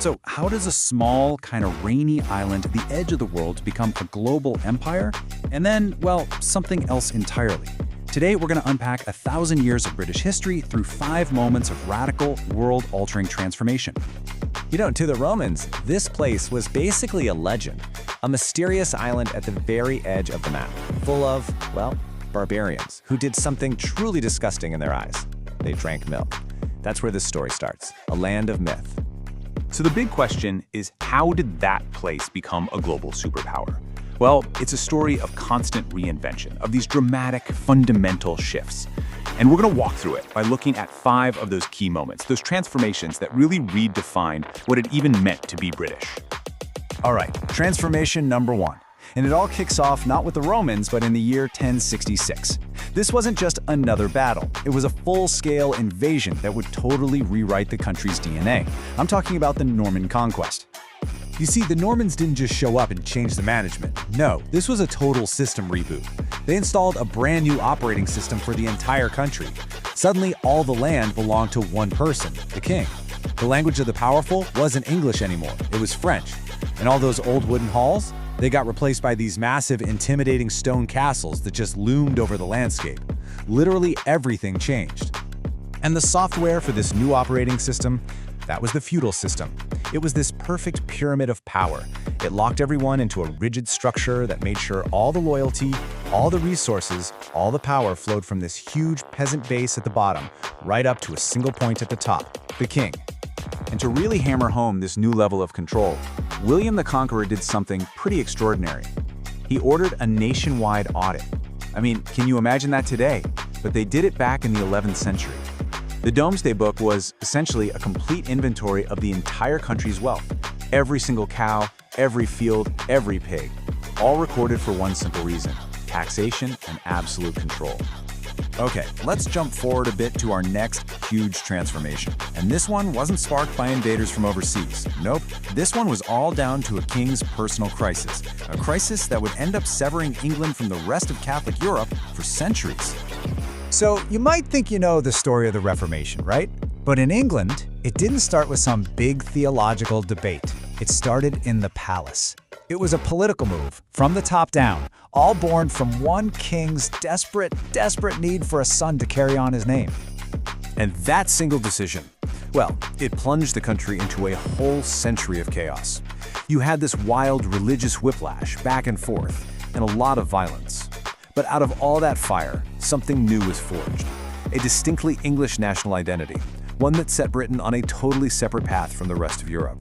So how does a small, kind of rainy island at the edge of the world become a global empire? And then, well, something else entirely. Today, we're going to unpack 1,000 years of British history through 5 moments of radical, world-altering transformation. To the Romans, this place was basically a legend, a mysterious island at the very edge of the map, full of, well, barbarians who did something truly disgusting in their eyes. They drank milk. That's where this story starts, a land of myth. So the big question is, how did that place become a global superpower? Well, it's a story of constant reinvention, of these dramatic, fundamental shifts. And we're going to walk through it by looking at 5 of those key moments, those transformations that really redefined what it even meant to be British. All right, transformation number 1. And it all kicks off not with the Romans, but in the year 1066. This wasn't just another battle. It was a full-scale invasion that would totally rewrite the country's DNA. I'm talking about the Norman Conquest. You see, the Normans didn't just show up and change the management. No, this was a total system reboot. They installed a brand new operating system for the entire country. Suddenly, all the land belonged to one person, the king. The language of the powerful wasn't English anymore, it was French. And all those old wooden halls? They got replaced by these massive, intimidating stone castles that just loomed over the landscape. Literally everything changed. And the software for this new operating system? That was the feudal system. It was this perfect pyramid of power. It locked everyone into a rigid structure that made sure all the loyalty, all the resources, all the power flowed from this huge peasant base at the bottom, right up to a single point at the top, the king. And to really hammer home this new level of control, William the Conqueror did something pretty extraordinary. He ordered a nationwide audit. I mean, can you imagine that today? But they did it back in the 11th century. The Domesday Book was essentially a complete inventory of the entire country's wealth. Every single cow, every field, every pig. All recorded for one simple reason: taxation and absolute control. Okay, let's jump forward a bit to our next huge transformation. And this one wasn't sparked by invaders from overseas. Nope, this one was all down to a king's personal crisis. A crisis that would end up severing England from the rest of Catholic Europe for centuries. So you might think you know the story of the Reformation, right? But in England, it didn't start with some big theological debate. It started in the palace. It was a political move, from the top down, all born from one king's desperate need for a son to carry on his name. And that single decision, well, it plunged the country into a whole century of chaos. You had this wild religious whiplash back and forth, and a lot of violence. But out of all that fire, something new was forged. A distinctly English national identity, one that set Britain on a totally separate path from the rest of Europe.